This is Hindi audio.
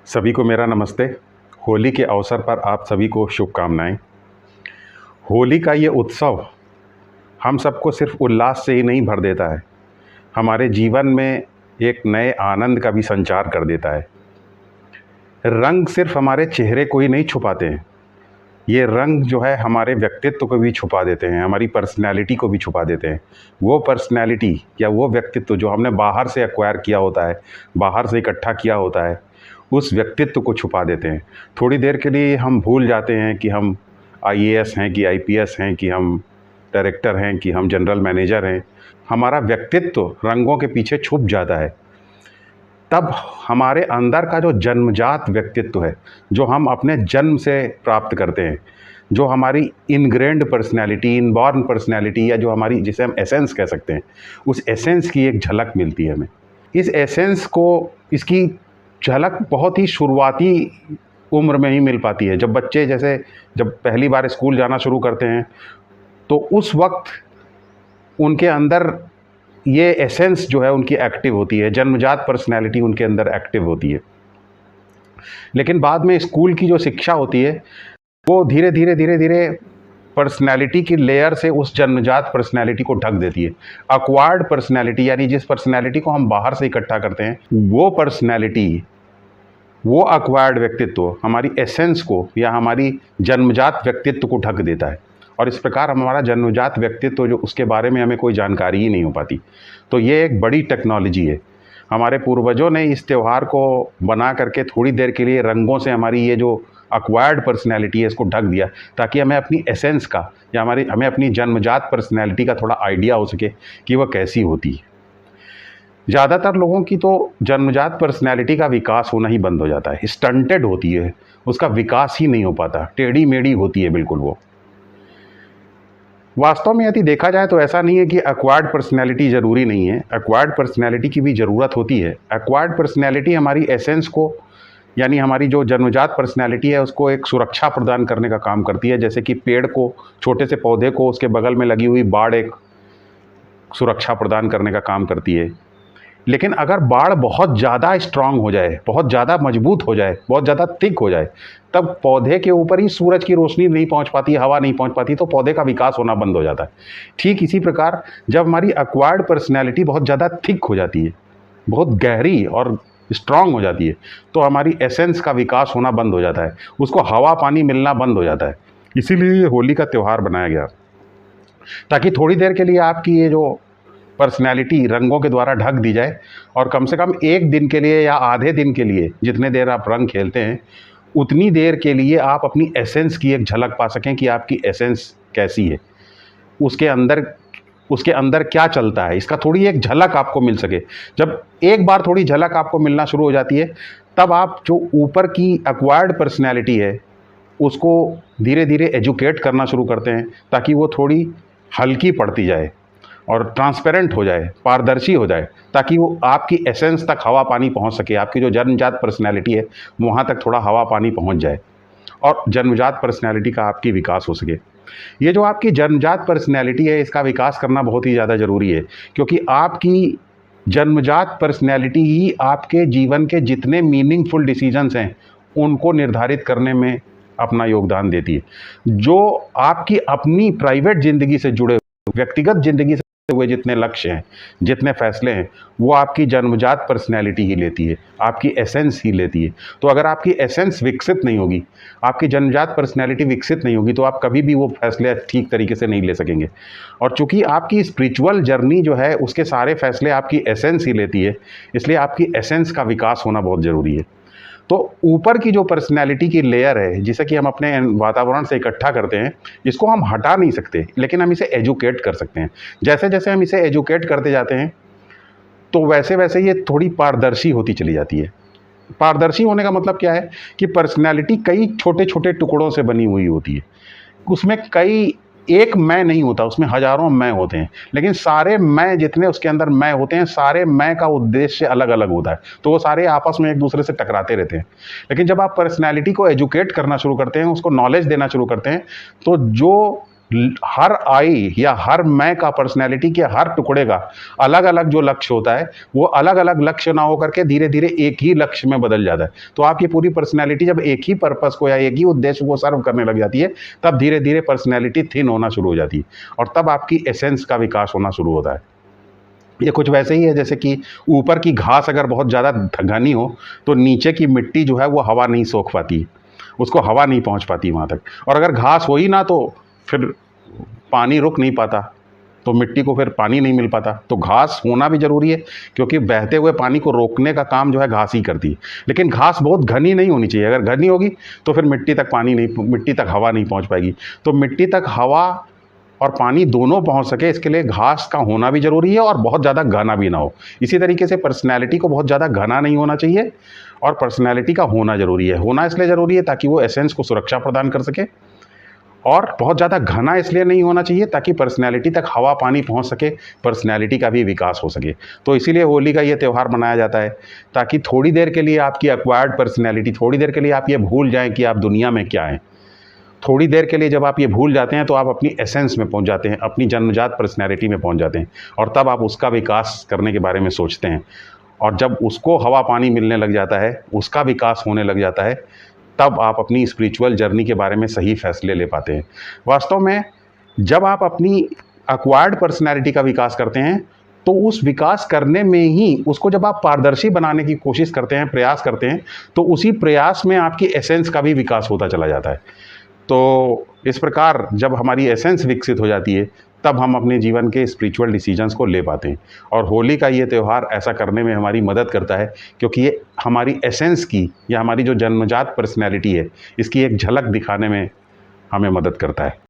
सभी को मेरा नमस्ते। होली के अवसर पर आप सभी को शुभकामनाएं। होली का ये उत्सव हम सबको सिर्फ उल्लास से ही नहीं भर देता है, हमारे जीवन में एक नए आनंद का भी संचार कर देता है। रंग सिर्फ हमारे चेहरे को ही नहीं छुपाते हैं, ये रंग जो है हमारे व्यक्तित्व को भी छुपा देते हैं, हमारी पर्सनैलिटी को भी छुपा देते हैं। वो पर्सनैलिटी या वो व्यक्तित्व जो हमने बाहर से एक्वायर किया होता है, बाहर से इकट्ठा किया होता है, उस व्यक्तित्व को छुपा देते हैं। थोड़ी देर के लिए हम भूल जाते हैं कि हम आईएएस हैं, कि आईपीएस हैं, कि हम डायरेक्टर हैं, कि हम जनरल मैनेजर हैं। हमारा व्यक्तित्व रंगों के पीछे छुप जाता है। तब हमारे अंदर का जो जन्मजात व्यक्तित्व है, जो हम अपने जन्म से प्राप्त करते हैं, जो हमारी इनग्रेन्ड पर्सनैलिटी, इनबॉर्न पर्सनैलिटी, या जो हमारी, जिसे हम एसेंस कह सकते हैं, उस एसेंस की एक झलक मिलती है हमें। इस एसेंस को, इसकी झलक बहुत ही शुरुआती उम्र में ही मिल पाती है। जब बच्चे जब पहली बार स्कूल जाना शुरू करते हैं, तो उस वक्त उनके अंदर ये एसेंस जो है उनकी एक्टिव होती है, जन्मजात पर्सनैलिटी उनके अंदर एक्टिव होती है। लेकिन बाद में स्कूल की जो शिक्षा होती है, वो धीरे धीरे पर्सनैलिटी की लेयर से उस जन्मजात पर्सनैलिटी को ढक देती है। अक्वायर्ड पर्सनैलिटी, यानी जिस पर्सनैलिटी को हम बाहर से इकट्ठा करते हैं, वो पर्सनैलिटी, वो अक्वायर्ड व्यक्तित्व हमारी एसेंस को या हमारी जन्मजात व्यक्तित्व को ढक देता है। और इस प्रकार हमारा जन्मजात व्यक्तित्व, जो उसके बारे में हमें कोई जानकारी ही नहीं हो पाती। तो ये एक बड़ी टेक्नोलॉजी है। हमारे पूर्वजों ने इस त्यौहार को बना करके थोड़ी देर के लिए रंगों से हमारी ये जो अक्वायर्ड पर्सनैलिटी है, इसको ढक दिया, ताकि हमें अपनी एसेंस का या हमें अपनी जन्मजात पर्सनैलिटी का थोड़ा आइडिया हो सके कि वह कैसी होती है। ज़्यादातर लोगों की तो जन्मजात पर्सनैलिटी का विकास होना ही बंद हो जाता है, स्टंटेड होती है, उसका विकास ही नहीं हो पाता, टेढ़ी मेढ़ी होती है बिल्कुल वो। वास्तव में यदि देखा जाए तो ऐसा नहीं है कि एक्वायर्ड पर्सनैलिटी ज़रूरी नहीं है, एक्वायर्ड पर्सनैलिटी की भी ज़रूरत होती है। एक्वायर्ड पर्सनैलिटी हमारी एसेंस को, यानी हमारी जो जन्मजात पर्सनैलिटी है, उसको एक सुरक्षा प्रदान करने का काम करती है। जैसे कि पेड़ को, छोटे से पौधे को, उसके बगल में लगी हुई बाड़ एक सुरक्षा प्रदान करने का काम करती है। लेकिन अगर बाड़ बहुत ज़्यादा स्ट्रांग हो जाए, बहुत ज़्यादा मजबूत हो जाए, बहुत ज़्यादा थिक हो जाए, तब पौधे के ऊपर ही सूरज की रोशनी नहीं पहुंच पाती, हवा नहीं पहुंच पाती, तो पौधे का विकास होना बंद हो जाता है। ठीक इसी प्रकार जब हमारी एक्वायर्ड पर्सनैलिटी बहुत ज़्यादा थिक हो जाती है, बहुत गहरी और स्ट्रांग हो जाती है, तो हमारी एसेंस का विकास होना बंद हो जाता है, उसको हवा पानी मिलना बंद हो जाता है। इसीलिए होली का त्यौहार बनाया गया, ताकि थोड़ी देर के लिए आपकी ये जो पर्सनैलिटी रंगों के द्वारा ढक दी जाए, और कम से कम एक दिन के लिए या आधे दिन के लिए, जितने देर आप रंग खेलते हैं, उतनी देर के लिए आप अपनी एसेंस की एक झलक पा सकें कि आपकी एसेंस कैसी है, उसके अंदर क्या चलता है, इसका थोड़ी एक झलक आपको मिल सके। जब एक बार थोड़ी झलक आपको मिलना शुरू हो जाती है, तब आप जो ऊपर की एक्वायर्ड पर्सनैलिटी है, उसको धीरे धीरे एजुकेट करना शुरू करते हैं, ताकि वो थोड़ी हल्की पड़ती जाए और ट्रांसपेरेंट हो जाए, पारदर्शी हो जाए, ताकि वो आपकी एसेंस तक हवा पानी पहुंच सके। आपकी जो जन्मजात पर्सनैलिटी है, वहाँ तक थोड़ा हवा पानी पहुंच जाए, और जन्मजात पर्सनैलिटी का आपकी विकास हो सके। ये जो आपकी जन्मजात पर्सनैलिटी है, इसका विकास करना बहुत ही ज़्यादा ज़रूरी है, क्योंकि आपकी जन्मजात पर्सनैलिटी ही आपके जीवन के जितने मीनिंगफुल डिसीजंस हैं, उनको निर्धारित करने में अपना योगदान देती है। जो आपकी अपनी प्राइवेट ज़िंदगी से जुड़े, व्यक्तिगत ज़िंदगी से हुए जितने लक्ष्य हैं, जितने फैसले हैं, वो आपकी जन्मजात पर्सनैलिटी ही लेती है, आपकी एसेंस ही लेती है। तो अगर आपकी एसेंस विकसित नहीं होगी, आपकी जन्मजात पर्सनैलिटी विकसित नहीं होगी, तो आप कभी भी वो फैसले ठीक तरीके से नहीं ले सकेंगे। और चूंकि आपकी स्पिरिचुअल जर्नी जो है, उसके सारे फैसले आपकी एसेंस ही लेती है, इसलिए आपकी एसेंस का विकास होना बहुत ज़रूरी है। तो ऊपर की जो पर्सनैलिटी की लेयर है, जिसे कि हम अपने वातावरण से इकट्ठा करते हैं, इसको हम हटा नहीं सकते, लेकिन हम इसे एजुकेट कर सकते हैं। जैसे जैसे हम इसे एजुकेट करते जाते हैं, तो वैसे वैसे ये थोड़ी पारदर्शी होती चली जाती है। पारदर्शी होने का मतलब क्या है कि पर्सनैलिटी कई छोटे छोटे टुकड़ों से बनी हुई होती है, उसमें एक मैं नहीं होता, उसमें हजारों मैं होते हैं, लेकिन सारे मैं जितने उसके अंदर मैं होते हैं, सारे मैं का उद्देश्य अलग अलग होता है, तो वो सारे आपस में एक दूसरे से टकराते रहते हैं। लेकिन जब आप पर्सनैलिटी को एजुकेट करना शुरू करते हैं, उसको नॉलेज देना शुरू करते हैं, तो जो हर आई या हर मैं का पर्सनैलिटी के हर टुकड़े का अलग अलग जो लक्ष्य होता है वो अलग अलग लक्ष्य ना होकर के धीरे धीरे एक ही लक्ष्य में बदल जाता है। तो आपकी पूरी पर्सनैलिटी जब एक ही पर्पस को या एक ही उद्देश्य को सर्व करने लग जाती है तब धीरे धीरे पर्सनैलिटी थिन होना शुरू हो जाती है और तब आपकी एसेंस का विकास होना शुरू होता है। ये कुछ वैसे ही है जैसे कि ऊपर की घास अगर बहुत ज़्यादा घनी हो तो नीचे की मिट्टी जो है वो हवा नहीं सोख पाती, उसको हवा नहीं पहुंच पाती वहाँ तक। और अगर घास हो ही ना तो फिर पानी रुक नहीं पाता, तो मिट्टी को फिर पानी नहीं मिल पाता। तो घास होना भी ज़रूरी है क्योंकि बहते हुए पानी को रोकने का काम जो है घास ही करती है। लेकिन घास बहुत घनी नहीं होनी चाहिए, अगर घनी होगी तो फिर मिट्टी तक हवा नहीं पहुँच पाएगी। तो मिट्टी तक हवा और पानी दोनों पहुंच सके इसके लिए घास का होना भी ज़रूरी है और बहुत ज़्यादा घना भी ना हो। इसी तरीके से पर्सनैलिटी को बहुत ज़्यादा घना नहीं होना चाहिए और पर्सनैलिटी का होना ज़रूरी है। होना इसलिए ज़रूरी है ताकि वो एसेंस को सुरक्षा प्रदान कर सके, और बहुत ज़्यादा घना इसलिए नहीं होना चाहिए ताकि पर्सनैलिटी तक हवा पानी पहुंच सके, पर्सनैलिटी का भी विकास हो सके। तो इसीलिए होली का ये त्यौहार मनाया जाता है ताकि थोड़ी देर के लिए आपकी एक्वायर्ड पर्सनैलिटी, थोड़ी देर के लिए आप ये भूल जाएँ कि आप दुनिया में क्या हैं। थोड़ी देर के लिए जब आप ये भूल जाते हैं तो आप अपनी एसेंस में पहुंच जाते हैं, अपनी जन्मजात पर्सनैलिटी में पहुंच जाते हैं और तब आप उसका विकास करने के बारे में सोचते हैं। और जब उसको हवा पानी मिलने लग जाता है, उसका विकास होने लग जाता है, तब आप अपनी स्पिरिचुअल जर्नी के बारे में सही फैसले ले पाते हैं। वास्तव में जब आप अपनी एक्वायर्ड पर्सनैलिटी का विकास करते हैं तो उस विकास करने में ही उसको जब आप पारदर्शी बनाने की कोशिश करते हैं, प्रयास करते हैं, तो उसी प्रयास में आपकी एसेंस का भी विकास होता चला जाता है। तो इस प्रकार जब हमारी एसेंस विकसित हो जाती है तब हम अपने जीवन के स्पिरिचुअल डिसीजंस को ले पाते हैं। और होली का ये त्यौहार ऐसा करने में हमारी मदद करता है क्योंकि ये हमारी एसेंस की या हमारी जो जन्मजात पर्सनैलिटी है इसकी एक झलक दिखाने में हमें मदद करता है।